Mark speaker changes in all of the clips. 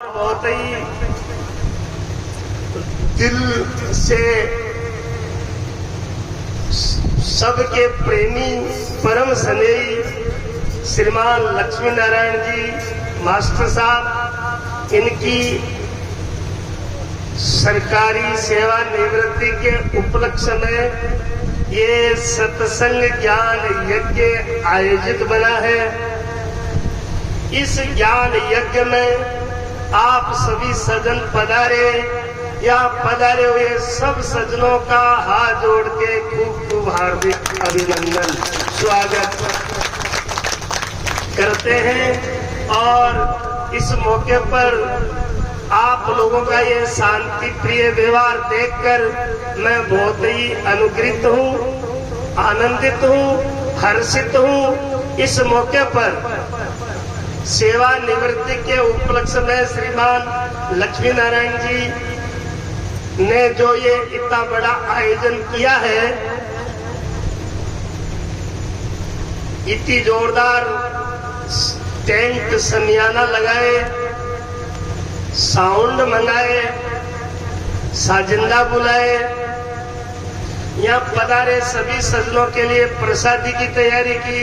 Speaker 1: बहुत ही दिल से सबके प्रेमी परम स्नेही श्रीमान लक्ष्मी नारायण जी मास्टर साहब, इनकी सरकारी सेवा निवृत्ति के उपलक्ष्य में ये सत्संग ज्ञान यज्ञ आयोजित बना है। इस ज्ञान यज्ञ में आप सभी सज्जन पधारे या पधारे हुए सब सज्जनों का हाथ जोड़ के खूब खूब हार्दिक अभिनंदन स्वागत करते हैं। और इस मौके पर आप लोगों का ये शांति प्रिय व्यवहार देखकर मैं बहुत ही अनुग्रहित हूँ, आनंदित हूँ, हर्षित हूँ। इस मौके पर सेवा निवृत्ति के उपलक्ष्य में श्रीमान लक्ष्मी नारायण जी ने जो ये इतना बड़ा आयोजन किया है, इतनी जोरदार टेंट समियाना लगाए, साउंड मंगाए, साजिंदा बुलाए, यहाँ पधारे सभी सज्जनों के लिए प्रसादी की तैयारी की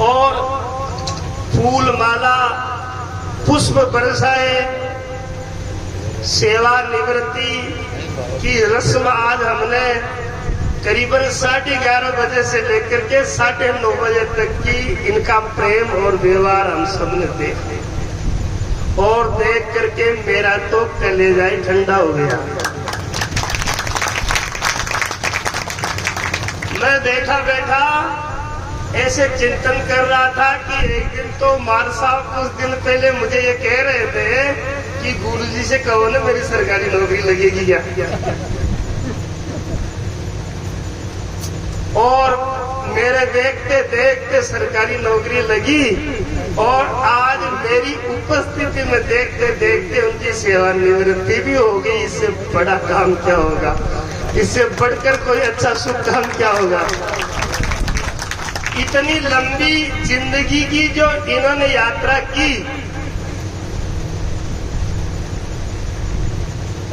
Speaker 1: और फूल माला पुष्प बरसाए। सेवा निवृत्ति की रस्म आज हमने करीबन 11:30 बजे से लेकर के 9:30 बजे तक की इनका प्रेम और व्यवहार हम सबने देखा और देख करके मेरा तो कलेजा ही ठंडा हो गया। मैं बैठा बैठा ऐसे चिंतन कर रहा था कि एक दिन तो मार साहब कुछ दिन पहले मुझे ये कह रहे थे कि गुरुजी से कहो ना मेरी सरकारी नौकरी लगेगी क्या। और मेरे देखते देखते सरकारी नौकरी लगी और आज मेरी उपस्थिति में देखते देखते उनकी सेवानिवृत्ति भी हो गई। इससे बड़ा काम क्या होगा, इससे बढ़कर कोई अच्छा शुभ काम क्या होगा। इतनी लंबी जिंदगी की जो इन्होंने यात्रा की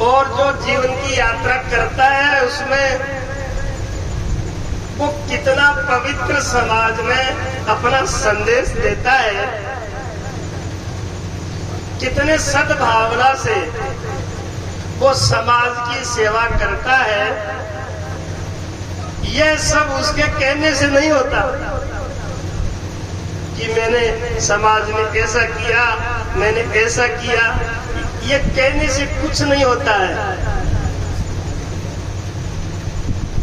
Speaker 1: और जो जीवन की यात्रा करता है उसमें वो कितना पवित्र समाज में अपना संदेश देता है, कितने सद्भावना से वो समाज की सेवा करता है। यह सब उसके कहने से नहीं होता कि मैंने समाज में ऐसा किया, मैंने ऐसा किया। ये कहने से कुछ नहीं होता है।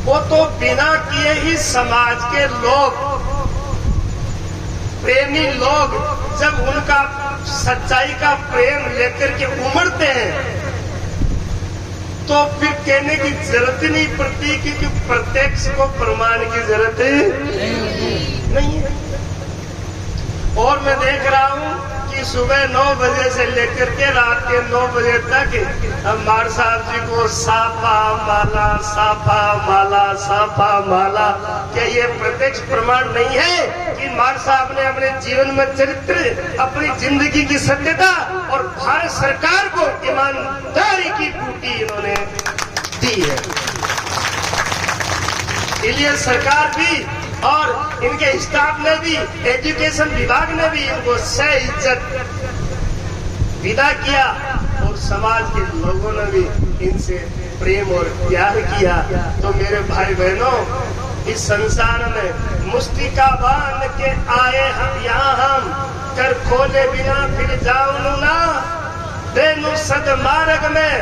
Speaker 1: वो तो बिना किए ही समाज के लोग, प्रेमी लोग, जब उनका सच्चाई का प्रेम लेकर के उमड़ते हैं तो फिर कहने की जरूरत ही नहीं पड़ती, क्योंकि प्रत्यक्ष को प्रमाण की जरूरत नहीं है। और मैं देख रहा हूँ कि सुबह 9 बजे से लेकर के रात के 9 बजे तक मार साहब जी को साफा माला, साफा माला, साफा माला। क्या ये प्रत्यक्ष प्रमाण नहीं है कि मार साहब ने अपने जीवन में चरित्र, अपनी जिंदगी की सत्यता और भारत सरकार को ईमानदारी की ड्यूटी इन्होंने दी है। इसलिए सरकार भी और इनके स्टाफ ने भी, एजुकेशन विभाग ने भी इनको सह इज्जत विदा किया और समाज के लोगों ने भी इनसे प्रेम और प्यार किया। तो मेरे भाई बहनों, इस संसार में मुस्टिका बांध के आए हम यहाँ, हम कर खोले बिना फिर जाऊं ना, बेनु सद मार्ग में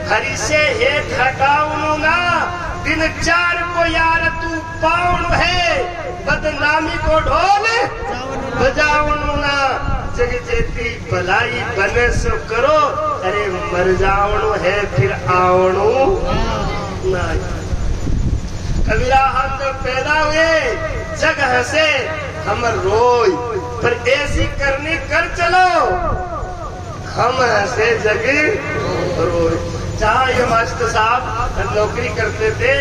Speaker 1: हरि से हेठ हटाऊं ना। दिन 4 को यार तू पाउन है, बदनामी को ढोल बजाऊं ना। जग जेती भलाई बने सो करो, अरे मर जाऊं है फिर आवणु ना। कबीरा हम जब पैदा हुए जग हंसे हम रोई, पर ऐसी करनी कर चलो हम हंसे जग रोई। जहाँ ये मास्टर साहब नौकरी करते थे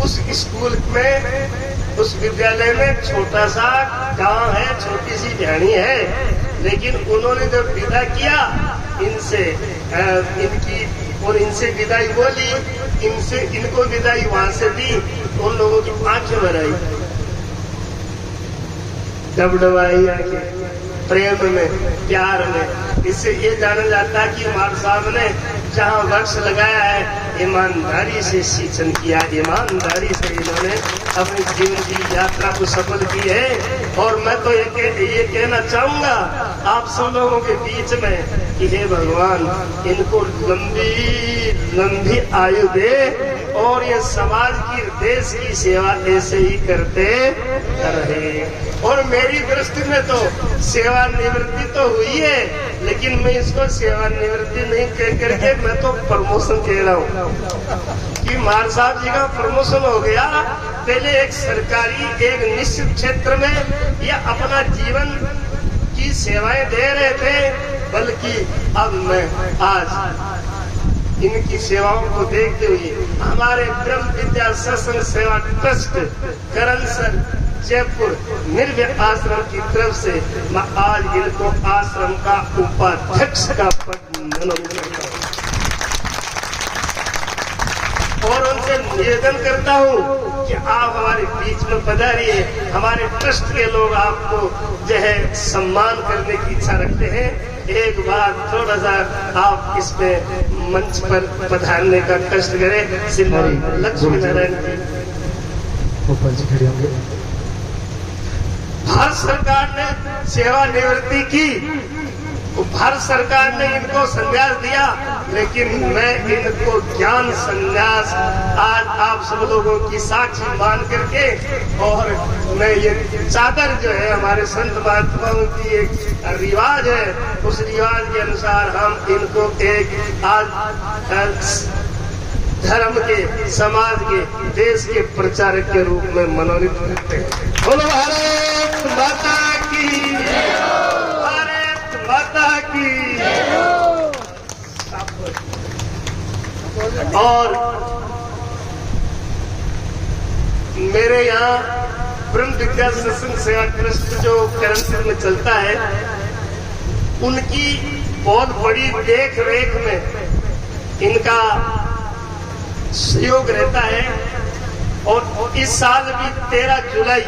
Speaker 1: उस स्कूल में, उस विद्यालय में छोटा सा गांव है, छोटी सी ढाणी है। लेकिन उन्होंने जब विदा किया इनसे इनकी और इनसे विदाई बोली, इनसे इनको विदाई वहां से दी, उन लोगों की आंखें भर आई, डबडबाई आंखें, प्रेम में, प्यार में। इससे ये जाना जाता है कि मार साहब ने जहाँ वृक्ष लगाया है ईमानदारी से सिंचन किया, ईमानदारी से इन्होंने अपने जीवन की यात्रा को सफल की है। और मैं तो ये कहना चाहूंगा आप सब लोगों के बीच में कि हे भगवान इनको लंबी आयु दे और ये समाज की, देश की सेवा ऐसे ही करते रहे। और मेरी दृष्टि में तो सेवानिवृत्ति तो हुई है, लेकिन मैं इसको सेवानिवृत्ति नहीं कह करके मैं तो प्रमोशन कह रहा हूँ कि मार साहब जी का प्रमोशन हो गया। पहले एक सरकारी एक निश्चित क्षेत्र में ये अपना जीवन की सेवाएं दे रहे थे, बल्कि अब मैं आज इनकी सेवाओं को देखते हुए हमारे ब्रह्म विद्या सत्संग सेवा ट्रस्ट करनसर जयपुर निर्भय आश्रम की तरफ से मैं आज इनको आश्रम का उपाध्यक्ष का पद मनोनीत करता हूँ और उनसे निवेदन करता हूँ कि आप हमारे बीच में पधारिए। हमारे ट्रस्ट के लोग आपको जो है सम्मान करने की इच्छा रखते हैं। एक बार थोड़ा सा आप इस पे मंच पर पधारने का कष्ट करें। श्रीमान लक्ष्मी नारायण जी भारत सरकार ने सेवानिवृत्ति की, भारत सरकार ने इनको संन्यास दिया, लेकिन मैं इनको ज्ञान संन्यास आज आप सब लोगों की साक्षी मान करके, और मैं ये चादर जो है हमारे संत महात्माओं की एक रिवाज है, उस रिवाज के अनुसार हम इनको एक आज धर्म के, समाज के, देश के प्रचारक के रूप में मनोनीत करते हैं। बोलो भारत माता की, भारत माता की। और मेरे यहाँ ब्रह्म विद्या सत्संग सेवा ट्रस्ट जो करनसर में चलता है, उनकी बहुत बड़ी देख रेख में इनका सहयोग रहता है। और इस साल भी 13 जुलाई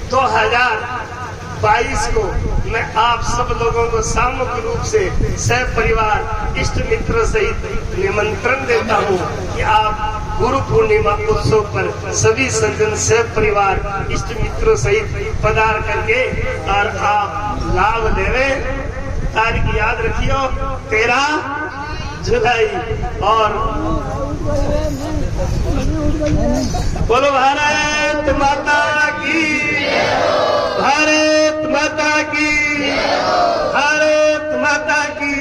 Speaker 1: 2022 को मैं आप सब लोगों को सामूहिक रूप से सह परिवार इष्ट मित्र सहित निमंत्रण देता हूँ कि आप गुरु पूर्णिमा उत्सव पर सभी सज्जन सह परिवार इष्ट मित्रों सहित पधार करके और आप लाभ लेवे। तारीख याद रखियो 13 जुलाई। और बोलो भारत माता की, भारत माता की, भारत माता की।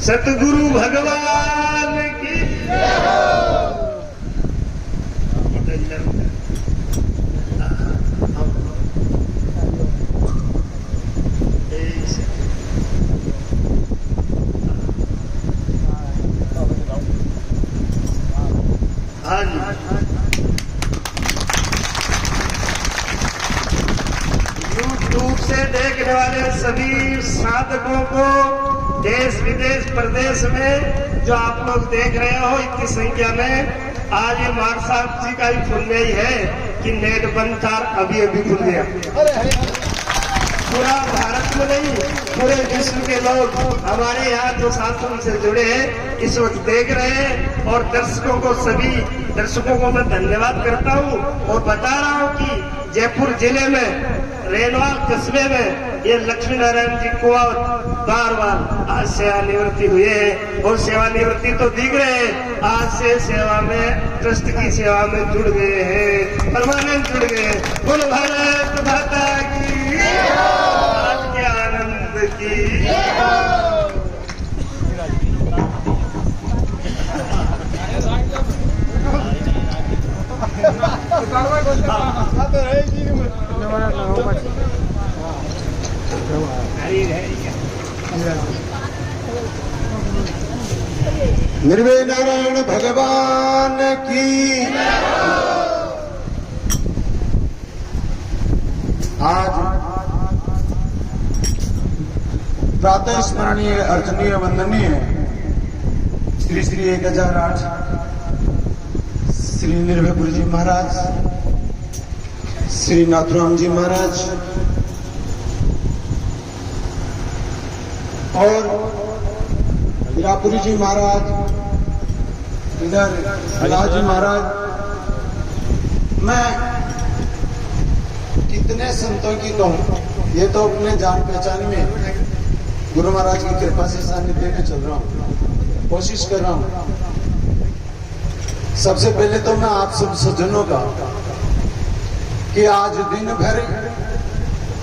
Speaker 1: सतगुरु भगवान की। हाँ जी, यूट्यूब से देखने वाले सभी साधकों को देश विदेश प्रदेश में जो आप लोग देख रहे हो इतनी संख्या में, आज ये मार साहब जी का भी पुण्य ही है कि नेट बंद था, अभी अभी खुल गया। पूरा भारत में नहीं, पूरे विश्व के लोग हमारे यहाँ जो शास्त्रों से जुड़े हैं इस वक्त देख रहे हैं। और दर्शकों को, सभी दर्शकों को मैं धन्यवाद करता हूँ और बता रहा हूँ कि जयपुर जिले में रेनवाल कस्बे में ये लक्ष्मी नारायण जी कुआवत बार आज सेवानिवृत्ति हुए हैं। और सेवानिवृत्ति तो दिख रहे हैं, आज से सेवा में, ट्रस्ट की सेवा में जुड़ गए हैं, परमानेंट जुड़ गए हैं। बोलो भारत माता की, आज के आनंद की।
Speaker 2: निर्भय नारायण भगवान की। आज प्रातः स्मरणीय अर्चनीय वंदनीय श्री श्री 1008 श्री निर्भय गुरु जी महाराज, श्री नाथुराम जी महाराज और हीरापुरी जी महाराज, इधर राज जी महाराज, मैं कितने संतों की कहूं, ये तो अपने जान पहचान में गुरु महाराज की कृपा से सानिध्य में चल रहा हूं, कोशिश कर रहा हूं। सबसे पहले तो मैं आप सब सज्जनों का कि आज दिन भर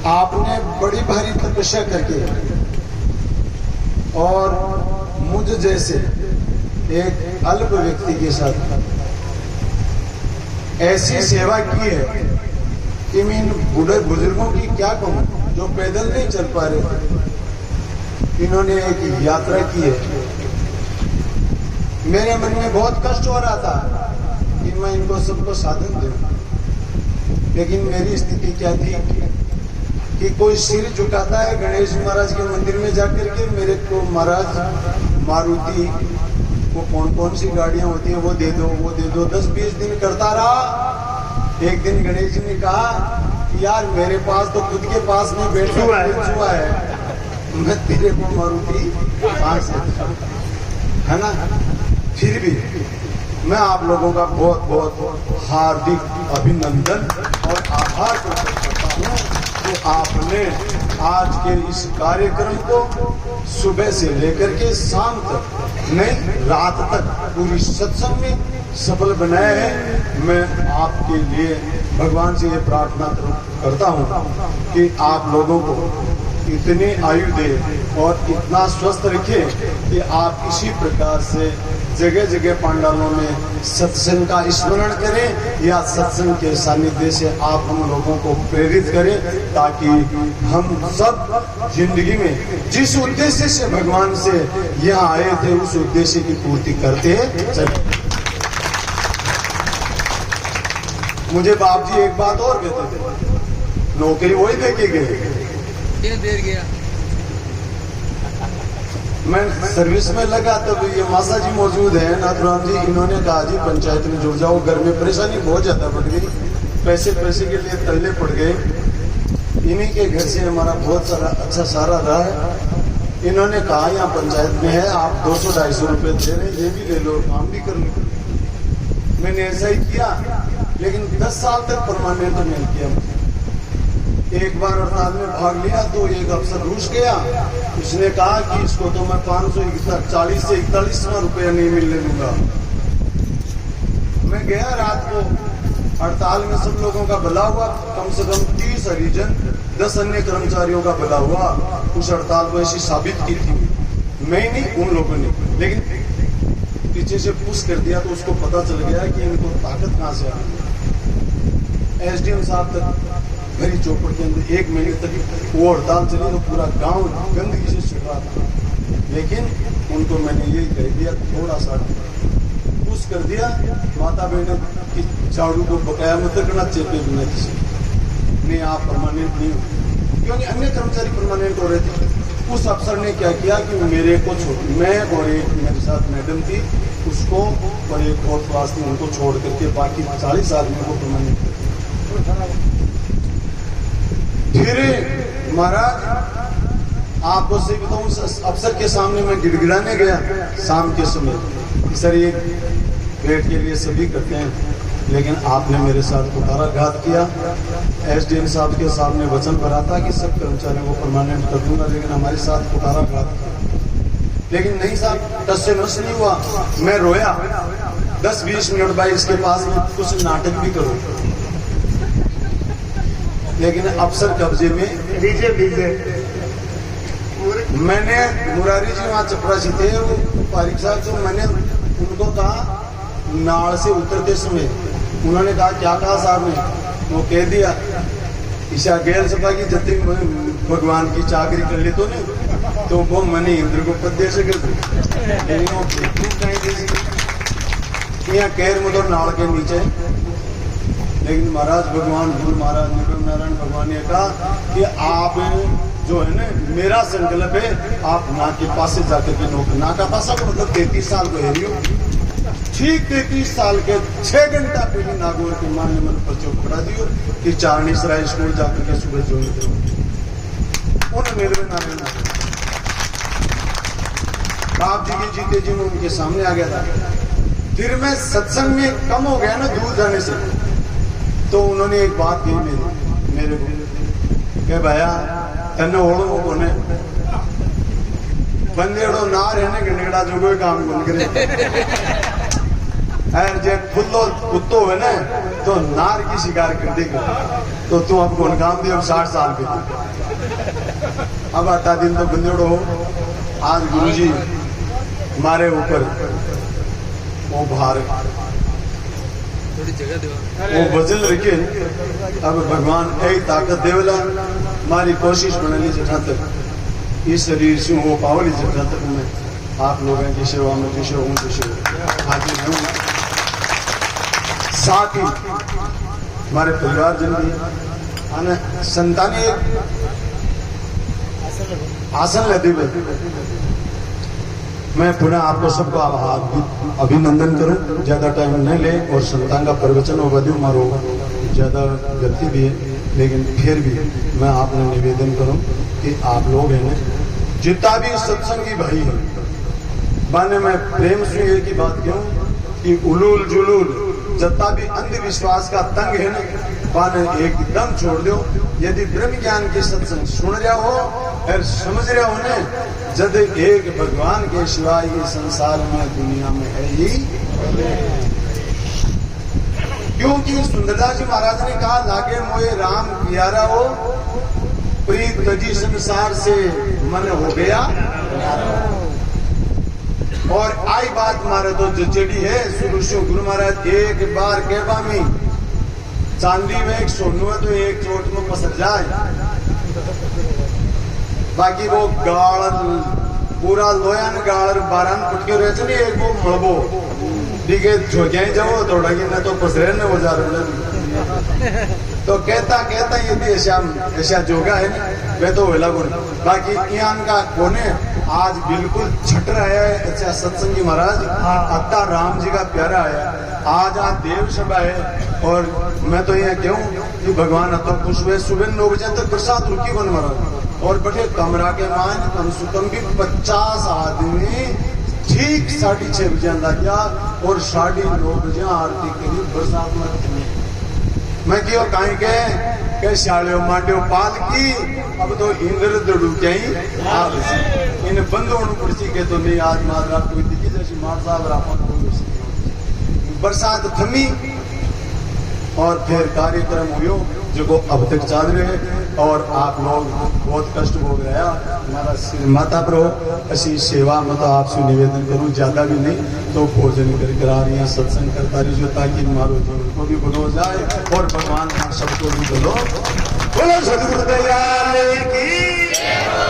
Speaker 2: आपने बड़ी भारी तपस्या करके और मुझ जैसे एक अल्प व्यक्ति के साथ ऐसी सेवा की है कि मैं इन बूढ़े बुजुर्गों की क्या कहूं, जो पैदल नहीं चल पा रहे थे, इन्होंने एक यात्रा की है। मेरे मन में बहुत कष्ट हो रहा था कि मैं इनको सबको साधन दूं, लेकिन मेरी स्थिति क्या थी कि कोई सिर झुकाता है गणेश महाराज के मंदिर में जाकर के, मेरे को महाराज मारुति वो कौन कौन सी गाड़ियां होती है वो दे दो, वो दे दो। 10-20 दिन करता रहा। एक दिन गणेश जी ने कहा कि यार मेरे पास तो खुद के पास में बैठा हुआ है, मैं तेरे को मारुति कहां से, है ना। फिर भी मैं आप लोगों का बहुत बहुत हार्दिक अभिनंदन और आभार प्रकट करता हूं कि आपने आज के इस कार्यक्रम को सुबह से लेकर के शाम तक, नहीं रात तक पूरी सत्संग में सफल बनाया है। मैं आपके लिए भगवान से ये प्रार्थना करता हूं कि आप लोगों को इतनी आयु दे और इतना स्वस्थ रखे कि आप इसी प्रकार से जगह जगह पंडालों में सत्संग का स्मरण करें या सत्संग के सानिध्य से आप हम लोगों को प्रेरित करें, ताकि हम सब जिंदगी में जिस उद्देश्य से भगवान से यहाँ आए थे उस उद्देश्य की पूर्ति करते चले। मुझे बाप जी एक बात और कहते थे, नौकरी वही देके गए,
Speaker 3: देर गया।
Speaker 2: मैं सर्विस में लगा तब ये मासा जी मौजूद है, नाथुराम जी, इन्होंने कहा जी पंचायत में जुड़ जाओ, घर में परेशानी बहुत ज्यादा बढ़ गई, पैसे के लिए तल्ले पड़ गए। इन्हीं के घर से हमारा बहुत सारा अच्छा सारा रहा है। इन्होंने कहा यहाँ पंचायत में है, आप 200-250 रुपए दे रहे, ये भी ले लो, काम भी कर लो। मैंने ऐसा ही किया, लेकिन 10 साल तक परमानेंट नहीं किया। एक बार हड़ताल में भाग लिया तो एक अफसर रूस गया, उसने कहा कि इसको तो मैं 540 से 41वां रुपया नहीं मिलने दूंगा। मैं गया रात को, हड़ताल में सब लोगों का भला हुआ, कम से कम 30 हरिजन 10 अन्य कर्मचारियों का भला हुआ। उस हड़ताल को ऐसी साबित की थी, मैं नहीं उन लोगों ने, लेकिन पीछे से पुश कर दिया तो उसको पता चल गया कि इनको ताकत कहां से आ रही है। एसडीएम साहब तक भरी चौपड़ के अंदर 1 महीने तक वो हड़ताल चली तो पूरा गांव गंदगी से छिड़ रहा था, लेकिन उनको मैंने यही कह दिया, थोड़ा सा पुश कर दिया, माता बहनों की झाड़ू को बकाया मत करना, चेपे बिना किसी नहीं, आप परमानेंट नहीं हो, क्योंकि अन्य कर्मचारी परमानेंट हो रहे थे। उस अफसर ने क्या किया कि मेरे को छोड़, मैं और एक मेरे साथ मैडम थी, उसको और एक और स्वास्थ्य उनको छोड़ करके बाकी 40 आदमी को परमानेंट। फिर महाराज आपको सही बताऊं, अफसर के सामने मैं गिड़गिड़ाने गया शाम के समय, सर ये पेट के लिए सभी करते हैं, लेकिन आपने मेरे साथ कुठाराघात किया। एसडीएम साहब के सामने वचन भरा था कि सब कर्मचारियों को परमानेंट कर दूंगा, लेकिन हमारे साथ कुठाराघात किया। लेकिन नहीं साहब, टस से नस नहीं हुआ। मैं रोया 10-20 मिनट बाद, इसके पास में कुछ नाटक भी करो, लेकिन अफसर कब्जे में
Speaker 1: बीजे
Speaker 2: मैंने मुरारी जी वहां चपरासी थे, वो पारिक साहब, जो मैंने उनको कहा नाल से उतरते समय, उन्होंने कहा क्या कहा साहब ने, वो कह दिया ईशा गैर सभा की जति भगवान की चाकरी कर ले तो नहीं, तो वो मैंने इंद्र को पद दे सके, यहाँ कैर मतलब नाल के नीचे लेकिन महाराज भगवान गुरु महाराज निगम नारायण भगवान ने कहा कि आप जो है ना, मेरा संकल्प है आप ना के पास जाकर के नौकरी, ना का पासा को मतलब 33 साल को हेरियो, ठीक 33 साल के 6 घंटा पहले नागौर के मां ने मन पर चौक पड़ा दियो कि चारनी सराय स्कूल जाकर के सुबह ज्वाइन करो। उन मेरे नारायण बाप जी के जीते जी में उनके सामने आ गया था। फिर मैं सत्संग में कम हो गया ना दूर जाने से, तो उन्होंने एक बात कही मेरे को कि भैया तन्ने ओढ़ो कोने बंदेड़ो ना रहने के निगड़ा जो कोई काम बन करे और जे खुद कुत्तो है ना तो नार की शिकार कर देगा, तो तू अब कौन काम दे, 60 साल के अब 8 दिन तो बंदेड़ो हो। आज गुरुजी हमारे ऊपर वो भार
Speaker 3: थोड़ी जगह दो,
Speaker 2: वो वजन रखे। अब भगवान यही ताकत देवला, हमारी कोशिश बनानी जहाँ तक इस शरीर से वो पावली जहाँ तक मैं आप लोगों की सेवा में खुशी हाजिर हूँ। साथ ही हमारे परिवार जन भी संतानी आसन लेते हुए मैं पुनः आपको सबको अभिनंदन करूं, ज्यादा टाइम नहीं ले और संतान का प्रवचन होगा दो मारो ज्यादा गलती भी है, लेकिन फिर भी मैं आपने निवेदन करूं कि आप लोग हैं ना जितना भी सत्संगी भाई है माने मैं प्रेम से एक ही बात कहूं कि उलूल जुलूल जितना भी अंधविश्वास का तंग है ना माने एकदम छोड़ दो। यदि ब्रह्म ज्ञान के सत्संग सुन रहा हो और समझ रहा हो ना, जब एक भगवान के सिवाय ये संसार में दुनिया में है ही, क्योंकि सुंदरदास जी महाराज ने कहा लागे मोए राम प्यारा हो, प्रीत तजी संसार से मन हो गया। और आई बात मारे तो जचेड़ी है शुरू से गुरु महाराज एक बार कहवा में चांदी में एक सोनू है तो एक चोट में पसर जाए, बाकी वो गाड़ पूरा लोयान गाड़ 12 फुटके रहे नहीं एक वो मलबो ठीक है झोंक्या जाओ थोड़ा कि ना तो पसरे न हो जा रहे तो कहता ये ऐसा जोगा है ना वे तो वेला गुण बाकी इयान का कोने आज बिल्कुल छट रहा है। अच्छा सत्संगी महाराज अत्ता राम जी का प्यारा है, आज देव सभा है और मैं तो ये कहूँ कि भगवान अत्ता खुश हुए। सुबह 9 बजे तक बरसात रुकी बन महाराज और बड़े कमरा के मान कम से कम भी 50 आदमी ठीक 6:30 बजे अंदर गया और 9:30 बजे आरती करी बरसात में। मैं क्यों कहीं के शालियों माटियों पाल की अब तो इंद्र दड़ू कहीं इन बंदों कुर्सी के तो नहीं आज मात्रा कोई दिखी जैसी मार साहब रापन बरसात थमी और फिर कार्यक्रम हुए जो अब तक चल रहे और आप लोग बहुत कष्ट भोग रहे हैं। हमारा माता प्रो ऐसी सेवा में तो आपसे निवेदन करूं ज्यादा भी नहीं तो भोजन कर आ रही है सत्संग करता रही जो ताकि हमारो जीवन को भी बनो जाए और भगवान सबको भी बोलो सदगुरुदेव की